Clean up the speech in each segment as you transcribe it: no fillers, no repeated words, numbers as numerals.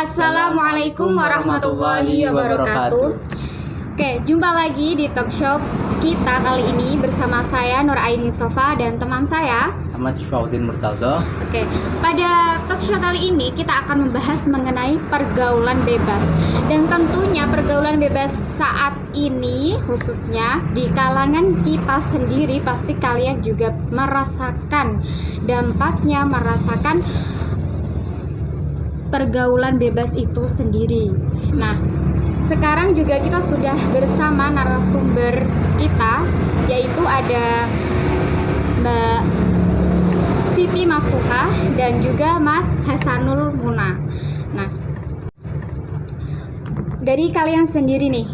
Assalamualaikum warahmatullahi wabarakatuh. Oke, jumpa lagi di talk show kita kali ini bersama saya Nur Aini Sofa dan teman saya Ahmad Syifauddin Murtaldo. Oke, pada talk show kali ini kita akan membahas mengenai pergaulan bebas. Dan tentunya pergaulan bebas saat ini khususnya di kalangan kita sendiri pasti kalian juga merasakan dampaknya, merasakan pergaulan bebas itu sendiri. Nah, sekarang juga kita sudah bersama narasumber kita, yaitu ada Mbak Siti Maftuhah dan juga Mas Hasanul Muna. Nah, dari kalian sendiri nih,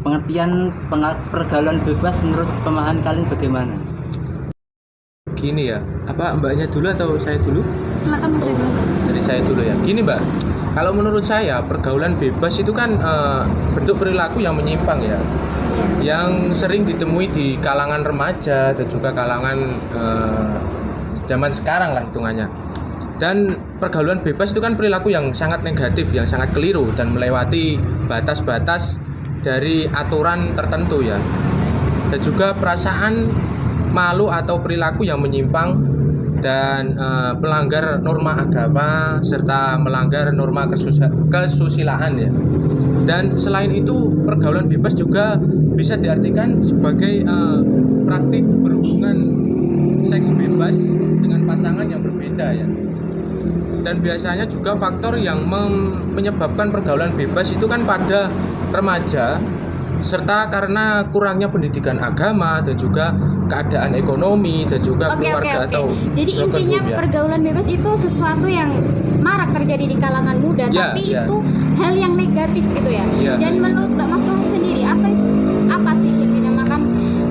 Pengertian pergaulan bebas menurut pemahaman kalian bagaimana? Gini ya, apa mbaknya dulu atau saya dulu? silakan Mas Ridho. Dari saya dulu ya. Gini mbak, kalau menurut saya pergaulan bebas itu kan bentuk perilaku yang menyimpang ya, yang sering ditemui di kalangan remaja dan juga kalangan zaman sekarang lah hitungannya. Dan pergaulan bebas itu kan perilaku yang sangat negatif, yang sangat keliru dan melewati batas-batas dari aturan tertentu ya. Dan juga perasaan malu atau perilaku yang menyimpang dan melanggar norma agama serta melanggar norma kesusilaan ya. Dan selain itu pergaulan bebas juga bisa diartikan sebagai praktik berhubungan seks bebas dengan pasangan yang berbeda ya. Dan biasanya juga faktor yang menyebabkan pergaulan bebas itu kan pada remaja serta karena kurangnya pendidikan agama dan juga keadaan ekonomi dan juga keluarga atau jadi intinya ya. Pergaulan bebas itu sesuatu yang marak terjadi di kalangan muda, Ya, tapi ya. itu hal yang negatif gitu ya. Ya. Dan menurut Mbak Maftuhah sendiri apa sih yang dinamakan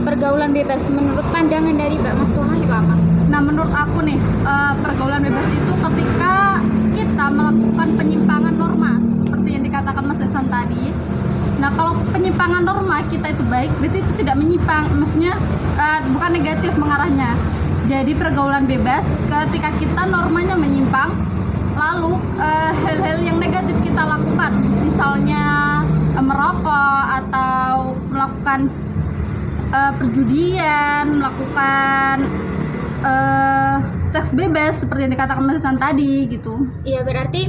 pergaulan bebas? Menurut pandangan dari Mbak Maftuhah itu apa? Nah, menurut aku nih, pergaulan bebas itu ketika kita melakukan penyimpangan norma seperti yang dikatakan Mas Hasan tadi. Nah, kalau penyimpangan norma kita itu baik, berarti itu tidak menyimpang, maksudnya bukan negatif mengarahnya. Jadi pergaulan bebas ketika kita normanya menyimpang, lalu hal-hal yang negatif kita lakukan, misalnya merokok atau melakukan perjudian, melakukan seks bebas seperti yang dikatakan Mas Hasan tadi gitu. Iya, berarti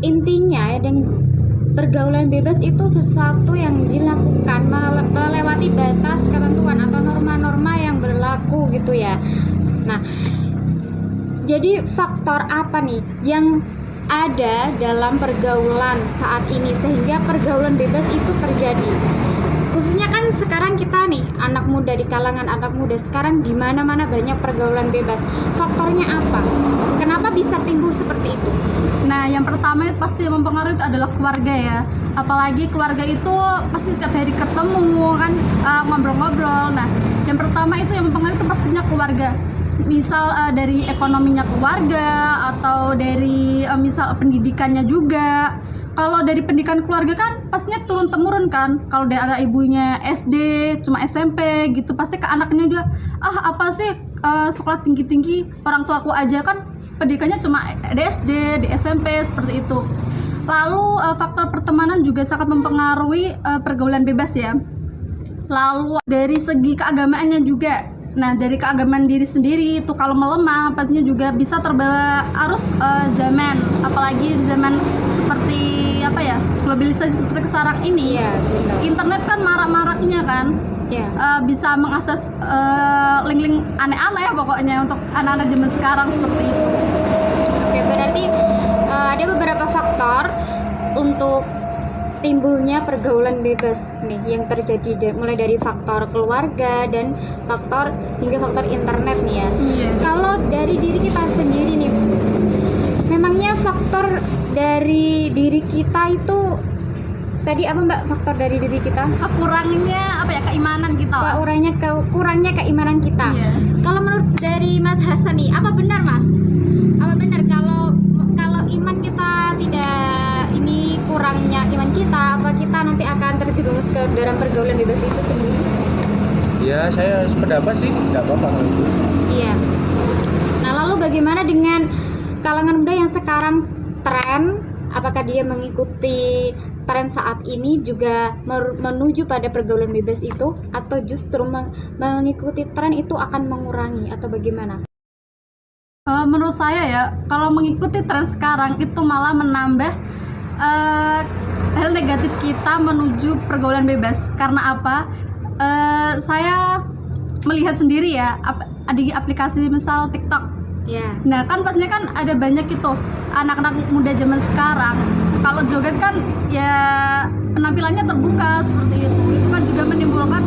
intinya ya, dan pergaulan bebas itu sesuatu yang dilakukan melewati batas ketentuan atau norma-norma yang berlaku gitu ya. Nah, jadi faktor apa nih yang ada dalam pergaulan saat ini sehingga pergaulan bebas itu terjadi? Khususnya kan sekarang kita nih anak muda, di kalangan anak muda sekarang di mana-mana banyak pergaulan bebas. Faktornya apa? Kenapa bisa timbul seperti itu? Nah, yang pertama itu pasti yang mempengaruhi itu adalah keluarga ya. Apalagi keluarga itu pasti setiap hari ketemu kan, ngobrol-ngobrol. Nah, yang pertama itu yang mempengaruhi itu pastinya keluarga. Misal dari ekonominya keluarga atau dari misal pendidikannya juga. Kalau dari pendidikan keluarga kan pastinya turun temurun kan. Kalau dari ada ibunya SD, cuma SMP gitu, pasti ke anaknya juga apa sih sekolah tinggi-tinggi, orang tuaku aja kan pendidikannya cuma di SD, di SMP seperti itu. Lalu faktor pertemanan juga sangat mempengaruhi pergaulan bebas ya. Lalu dari segi keagamaannya juga. Nah, dari keagamaan diri sendiri itu kalau melemah pastinya juga bisa terbawa arus zaman, apalagi di zaman seperti apa ya, globalisasi seperti sekarang ini. Iya, benar. Internet kan marak-maraknya kan. Ya. Bisa mengakses link-link aneh-aneh pokoknya untuk anak-anak zaman sekarang seperti itu. Oke, berarti ada beberapa faktor untuk timbulnya pergaulan bebas nih yang terjadi mulai dari faktor keluarga dan faktor hingga faktor internet nih ya. Iya. Kalau dari diri kita sendiri nih, memangnya faktor dari diri kita itu tadi apa Mbak? Faktor dari diri kita? Kurangnya apa ya, keimanan kita lah. Kurangnya keimanan kita. Iya. Kalau menurut dari Mas Hasan nih, apa benar Mas? Apa benar kalau iman kita tidak ini kurangnya iman kita, apa kita nanti akan terjerumus ke dalam pergaulan bebas itu sendiri? Ya, saya sependapat sih tidak apa-apa kalau itu. Iya. Nah, lalu bagaimana dengan kalangan muda yang sekarang tren Apakah dia mengikuti tren saat ini juga menuju pada pergaulan bebas itu, atau justru mengikuti tren itu akan mengurangi, atau bagaimana? Menurut saya ya, kalau mengikuti tren sekarang itu malah menambah hal negatif kita menuju pergaulan bebas. Karena apa? Saya melihat sendiri ya, di aplikasi misal TikTok. Ya. Nah kan pastinya kan ada banyak itu anak-anak muda zaman sekarang. Kalau joget kan ya penampilannya terbuka seperti itu. Itu kan juga menimbulkan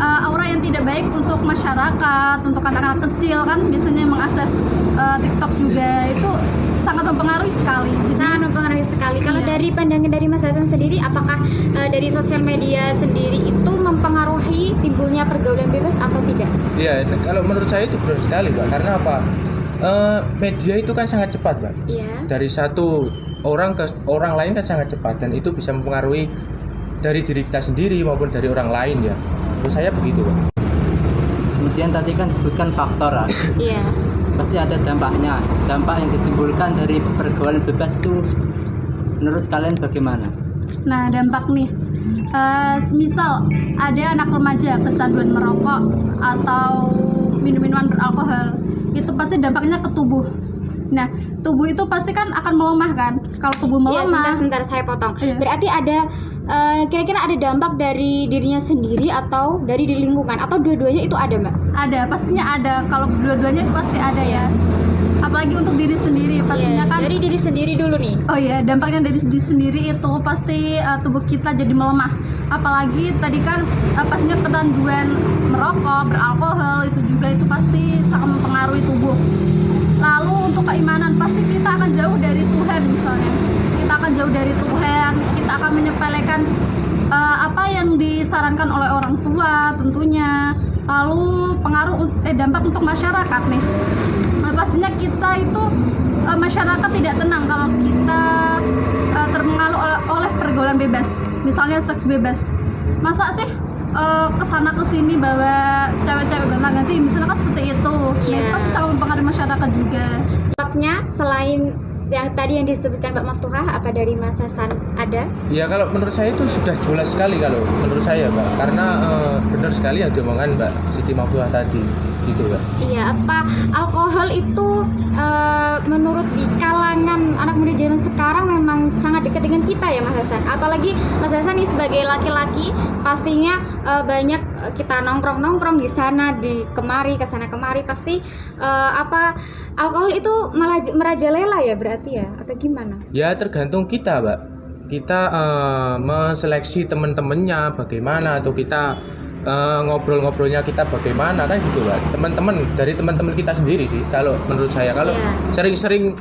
aura yang tidak baik untuk masyarakat, untuk anak-anak kecil kan biasanya mengakses TikTok juga, itu sangat mempengaruhi sekali. Sangat mempengaruhi sekali. Kalau Iya. dari pandangan dari Mas Hasan sendiri, apakah dari sosial media sendiri itu mempengaruhi timbulnya pergaulan bebas atau tidak? Iya, kalau menurut saya itu benar sekali, Mbak. Karena apa? Media itu kan sangat cepat, Mbak. Iya. Dari satu orang ke orang lain kan sangat cepat, dan itu bisa mempengaruhi dari diri kita sendiri maupun dari orang lain ya. Menurut saya begitu, Mbak. Kemudian tadi kan disebutkan faktor, Iya. pasti ada dampaknya. Dampak yang ditimbulkan dari pergaulan bebas itu menurut kalian bagaimana? Nah dampak nih, semisal ada anak remaja kecanduan merokok atau minum-minuman beralkohol, itu pasti dampaknya ke tubuh. Nah tubuh itu pasti kan akan melemah kan. Kalau tubuh Iya, melemah, sebentar saya potong. Iya. Berarti ada kira-kira ada dampak dari dirinya sendiri atau dari di lingkungan, atau dua-duanya itu ada, Mbak? ada, pastinya ada. Kalau dua-duanya itu pasti ada ya. Apalagi untuk diri sendiri pastinya Iya, kan. dari diri sendiri dulu nih. Oh iya, dampaknya dari diri sendiri itu pasti tubuh kita jadi melemah. Apalagi tadi kan pastinya kecanduan merokok, beralkohol, itu juga itu pasti sangat mempengaruhi tubuh. Lalu untuk keimanan, pasti kita akan jauh dari Tuhan misalnya. Kita akan jauh dari Tuhan, kita akan menyepelekan apa yang disarankan oleh orang tua tentunya. Lalu dampak untuk masyarakat nih. Pastinya kita itu masyarakat tidak tenang kalau kita terpengaruh oleh pergaulan bebas, misalnya seks bebas. Masa sih kesana kesini bawa cewek-cewek gonta-ganti, misalnya kan seperti itu. Nah, Iya. itu pasti sangat mempengaruhi masyarakat juga. Dampaknya selain yang tadi yang disebutkan Mbak Maftuhah, apa dari Mas Hasan ada? Ya kalau menurut saya itu sudah jelas sekali kalau menurut saya, Mbak. Karena benar sekali yang diomongkan Mbak Siti Maftuhah tadi, gitu, Mbak. Iya, apa alkohol itu menurut di kalangan anak muda zaman sekarang memang sangat dekat dengan kita ya, Mas Hasan. Apalagi Mas Hasan nih sebagai laki-laki pastinya banyak kita nongkrong di sana, di kemari, ke sana kemari, pasti alkohol itu merajalela ya berarti ya, atau gimana? Ya tergantung kita, Mbak. Kita menseleksi teman-temannya bagaimana, atau kita ngobrol-ngobrolnya kita bagaimana, kan gitu, Mbak. Dari teman-teman kita sendiri sih kalau menurut saya. Kalau Iya. sering-sering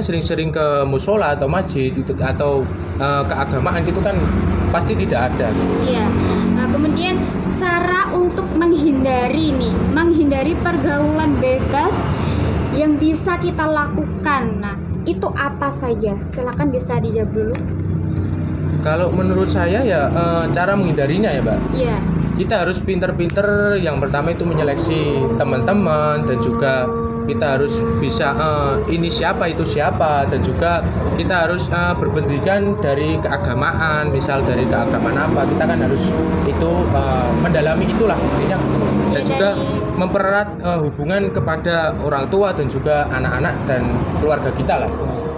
sering-sering ke musola atau masjid gitu, atau keagamaan gitu kan pasti tidak ada gitu. Iya. Nah, kemudian cara untuk menghindari pergaulan bebas yang bisa kita lakukan. Nah, itu apa saja? Silakan bisa dijawab dulu. Kalau menurut saya ya cara menghindarinya ya, Mbak. Iya. Kita harus pinter-pinter. Yang pertama itu menyeleksi teman-teman, dan juga kita harus bisa ini siapa itu siapa, dan juga kita harus berpendidikan dari keagamaan. Misal dari keagamaan apa, kita kan harus itu mendalami itulah intinya gitu. Dan Ya, juga dari- mempererat hubungan kepada orang tua dan juga anak-anak dan keluarga kita lah.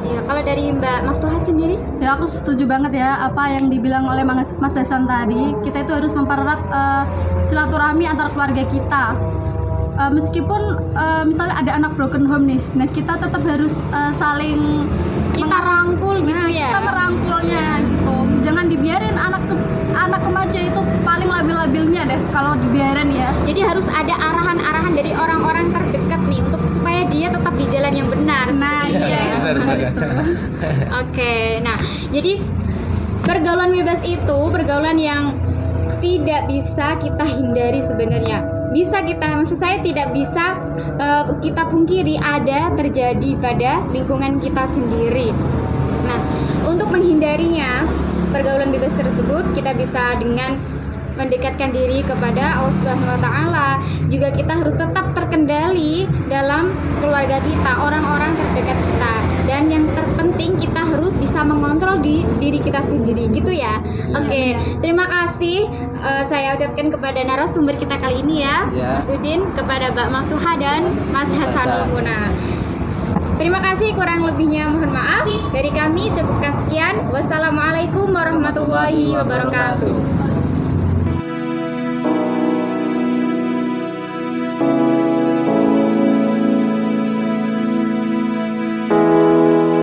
Iya, kalau dari Mbak Maftuhah sendiri? Ya aku setuju banget ya apa yang dibilang oleh Mas Hasan tadi. Kita itu harus mempererat silaturahmi antar keluarga kita. Meskipun misalnya ada anak broken home nih, nah kita tetap harus saling Kita rangkul gitu Nah, ya. kita merangkulnya gitu. Jangan dibiarin anak remaja itu paling labil-labilnya deh kalau dibiarin ya. Jadi harus ada arahan-arahan dari orang-orang terdekat nih untuk supaya dia tetap di jalan yang benar. Nah, iya, benar. itu. Oke, nah jadi pergaulan bebas itu pergaulan yang tidak bisa kita hindari sebenarnya. Maksud saya tidak bisa kita pungkiri ada terjadi pada lingkungan kita sendiri. Nah, untuk menghindarinya pergaulan bebas tersebut kita bisa dengan mendekatkan diri kepada Allah Subhanahu wa taala. Juga kita harus tetap terkendali kendali dalam keluarga kita, orang-orang terdekat kita. Dan yang terpenting kita harus bisa mengontrol di diri kita sendiri gitu ya. Oke, terima kasih saya ucapkan kepada narasumber kita kali ini ya, Mas Udin, kepada Mbak Maftuha dan Mas Hasanul Muna. Terima kasih, kurang lebihnya mohon maaf. Dari kami cukupkan sekian. Wassalamualaikum warahmatullahi wabarakatuh.